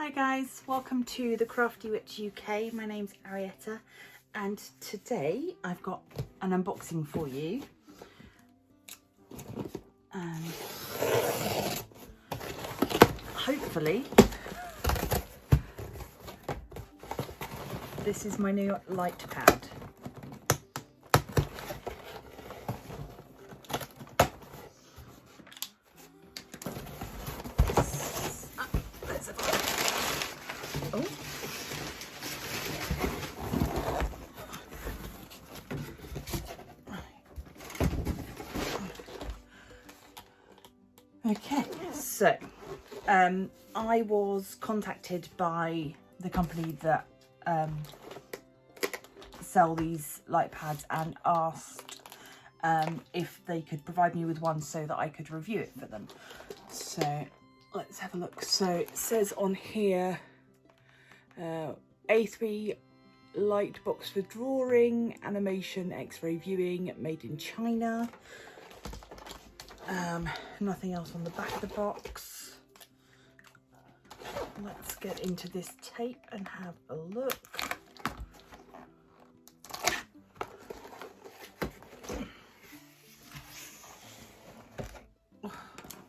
Hi guys, welcome to the Crafty Witch UK. My name's Arietta and today I've got an unboxing for you. And hopefully this is my new light pad. Oh. Okay, so I was contacted by the company that sell these light pads and asked if they could provide me with one so that I could review it for them. So let's have a look. So it says on here A3 light box for drawing, animation, x-ray viewing, made in China. Nothing else on the back of the box. Let's get into this tape and have a look.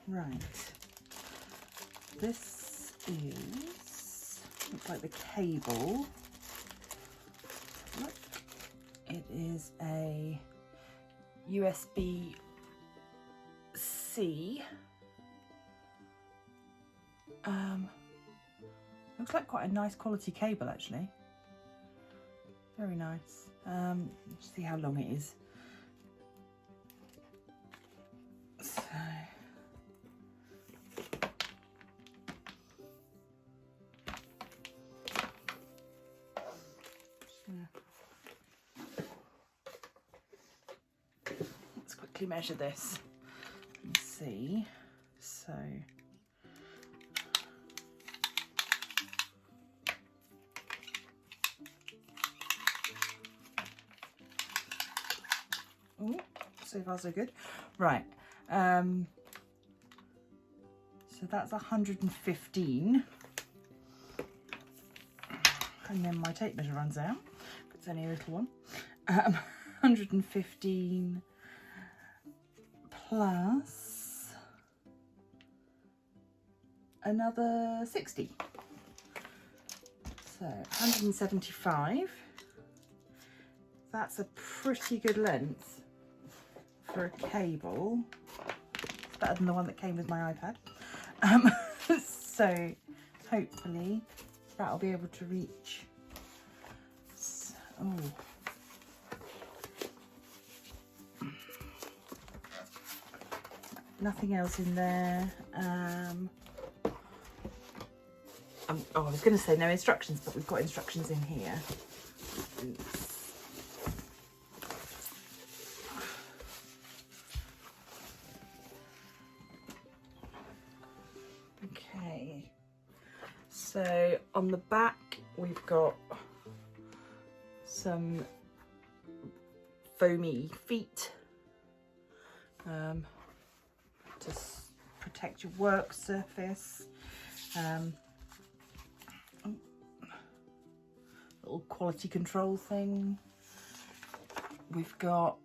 Right, this is, looks like the cable. Look, it is a USB-C. Looks like quite a nice quality cable actually. Very nice. Let's see how long it is. So let's quickly measure this and see. So oh, so far so good. Right, so that's 115, and then my tape measure runs out. It's only a little one. 115 plus another 60, so 175. That's a pretty good length for a cable. It's better than the one that came with my iPad. So hopefully that'll be able to reach. Oh. Nothing else in there. I was going to say no instructions, but we've got instructions in here. Oops. Okay, so on the back we've got some foamy feet to protect your work surface. Little quality control thing. We've got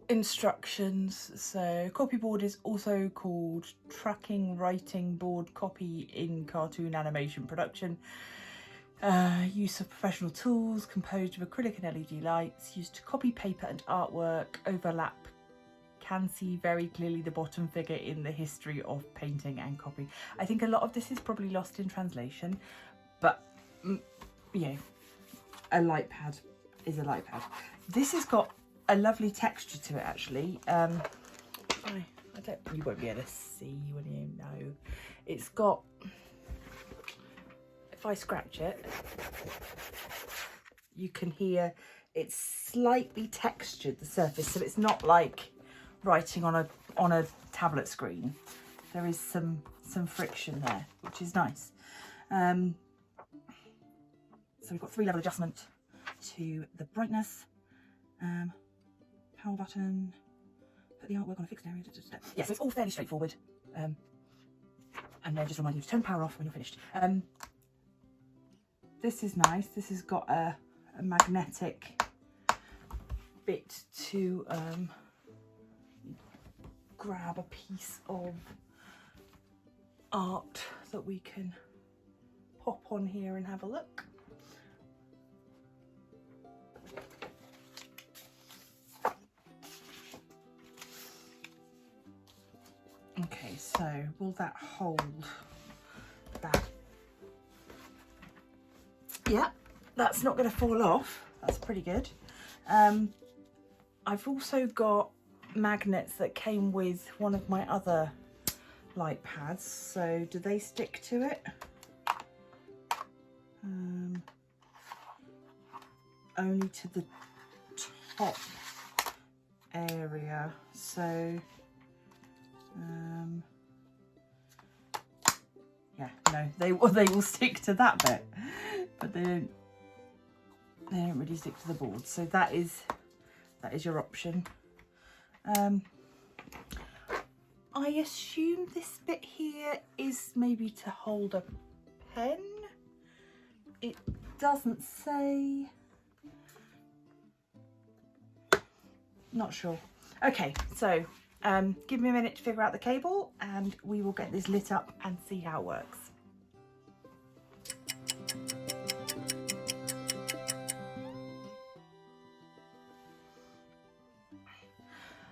instructions. So copyboard is also called tracking writing board copy in cartoon animation production. Use of professional tools composed of acrylic and LED lights used to copy paper and artwork. Overlap can see very clearly the bottom figure in the history of painting and copy. I think a lot of this is probably lost in translation, but yeah, a light pad is a light pad. This has got a lovely texture to it actually. You won't be able to see, will you? No. It's got, if I scratch it, you can hear it's slightly textured, the surface, so it's not like writing on a tablet screen. There is some friction there, which is nice. So we've got 3-level adjustment to the brightness. Power button, put the artwork on a fixed area. Yeah, so it's all fairly straightforward. And then just remind you to turn the power off when you're finished. this is nice. This has got a magnetic bit to grab a piece of art that we can pop on here and have a look. Okay, so will that hold that? Yeah, that's not going to fall off. That's pretty good. I've also got magnets that came with one of my other light pads. So do they stick to it? Only to the top area. So yeah, no, they will stick to that bit, but they don't really stick to the board. So that is your option. I assume this bit here is maybe to hold a pen. It doesn't say. Not sure. Okay, so give me a minute to figure out the cable and we will get this lit up and see how it works.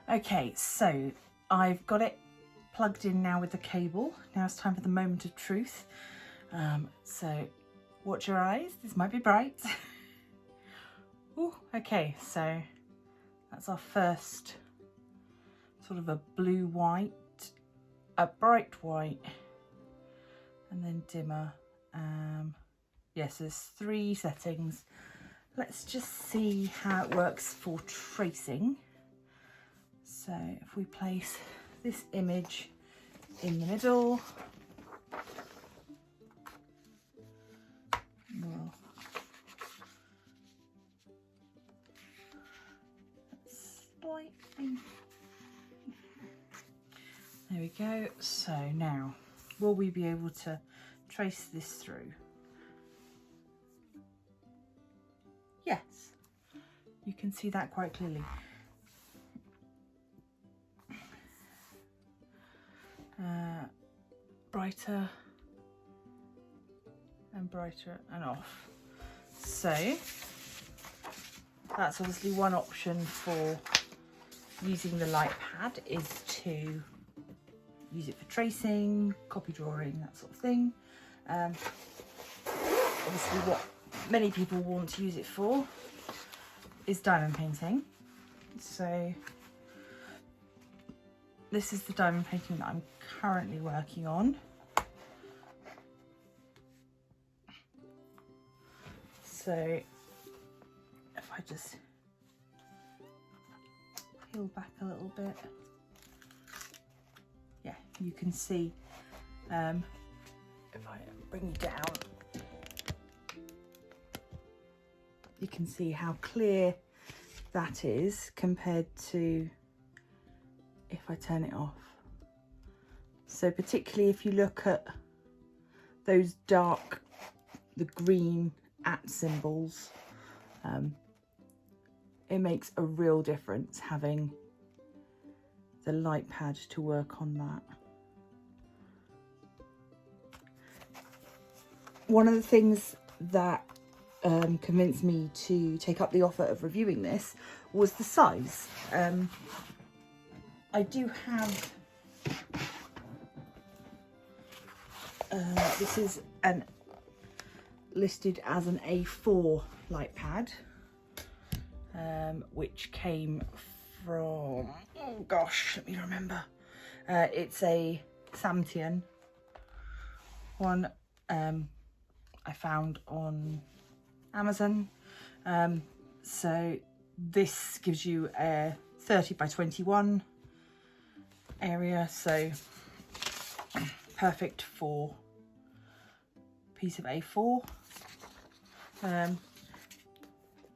Okay, so I've got it plugged in now with the cable. Now it's time for the moment of truth. So watch your eyes, this might be bright. Ooh, okay, so that's our first sort of a blue-white, a bright white, and then dimmer. Yes, there's 3 settings. Let's just see how it works for tracing. So if we place this image in the middle, we'll slightly. There we go. So now, will we be able to trace this through? Yes, you can see that quite clearly. Brighter and brighter and off. So that's obviously one option for using the light pad, is to use it for tracing, copy drawing, that sort of thing. Obviously what many people want to use it for is diamond painting. So this is the diamond painting that I'm currently working on. So if I just peel back a little bit, yeah, you can see, if I bring you down, you can see how clear that is compared to if I turn it off. So particularly if you look at those dark, the green @ symbols, it makes a real difference having the light pad to work on that. One of the things that convinced me to take up the offer of reviewing this was the size. I do have, this is listed as an A4 light pad, which came from, oh gosh, let me remember. It's a Samtian one I found on Amazon. So this gives you a 30 by 21 area, so perfect for a piece of A4.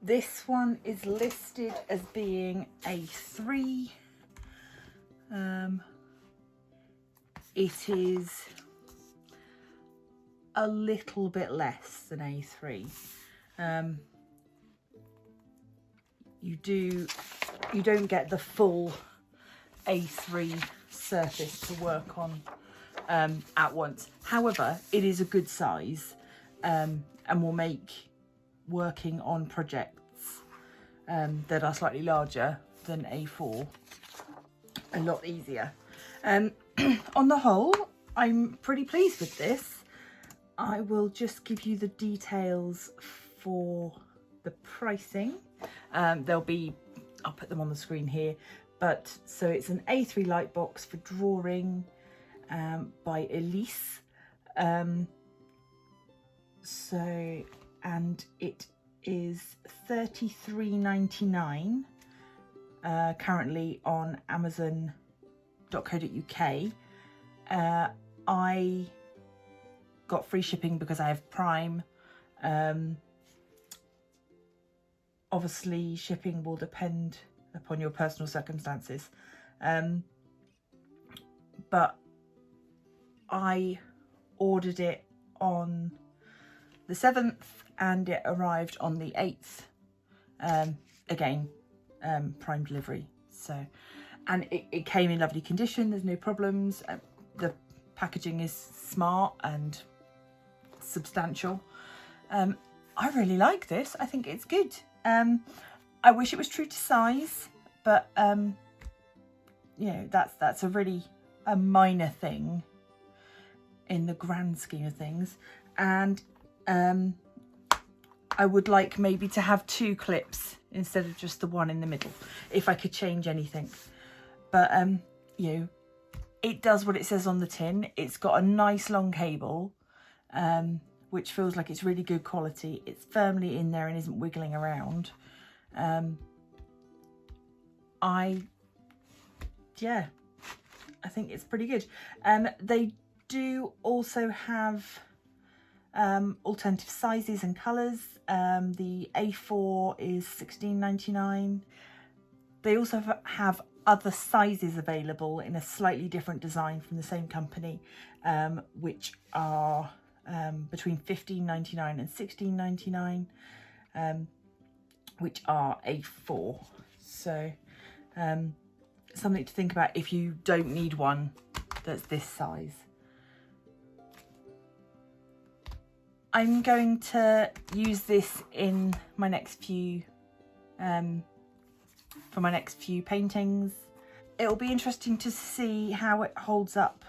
This one is listed as being A3. It is a little bit less than A3. You don't get the full A3 surface to work on at once. However, it is a good size and will make working on projects that are slightly larger than A4 a lot easier. On the whole, I'm pretty pleased with this. I will just give you the details for the pricing. I'll put them on the screen here, but so it's an A3 light box for drawing by Elice. And it is $33.99 currently on Amazon.co.uk. I got free shipping because I have Prime. Obviously, shipping will depend upon your personal circumstances. But I ordered it on the 7th and it arrived on the 8th. Again, Prime delivery. So, and it came in lovely condition. There's no problems. The packaging is smart and substantial. I really like this. I think it's good. I wish it was true to size, but you know, that's a really minor thing in the grand scheme of things. And I would like maybe to have 2 clips instead of just the one in the middle, if I could change anything. But you know, it does what it says on the tin. It's got a nice long cable, which feels like it's really good quality. It's firmly in there and isn't wiggling around. I think it's pretty good. They do also have alternative sizes and colours. The A4 is $16.99. They also have other sizes available in a slightly different design from the same company, which are between $15.99 and $16.99, which are A4. So something to think about if you don't need one that's this size. I'm going to use this in my next few for my next few paintings. It'll be interesting to see how it holds up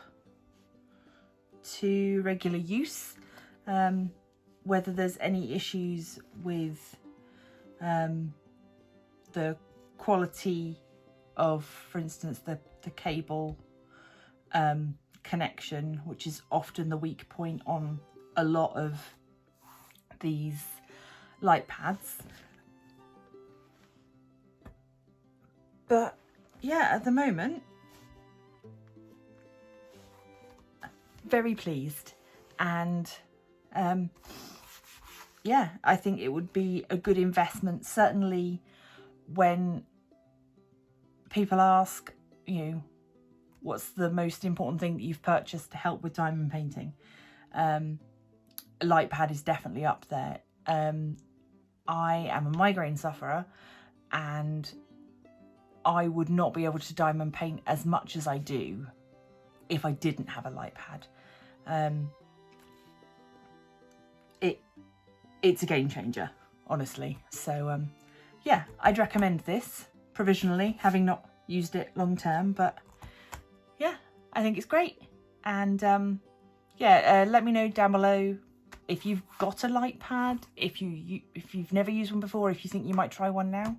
to regular use, whether there's any issues with the quality of, for instance, the cable connection, which is often the weak point on a lot of these light pads. But yeah, at the moment, very pleased. And yeah, I think it would be a good investment, certainly when people ask, you know, what's the most important thing that you've purchased to help with diamond painting? A light pad is definitely up there. I am a migraine sufferer and I would not be able to diamond paint as much as I do if I didn't have a light pad. It's a game changer, honestly. So yeah, I'd recommend this provisionally, having not used it long term, but yeah, I think it's great. And yeah, let me know down below if you've got a light pad, if you've never used one before, if you think you might try one now.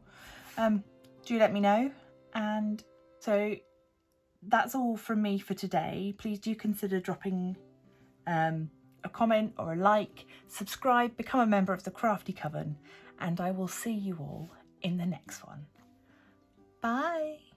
Do let me know. And so that's all from me for today. Please do consider dropping a comment or a like, subscribe, become a member of the Crafty Coven, and I will see you all in the next one. Bye.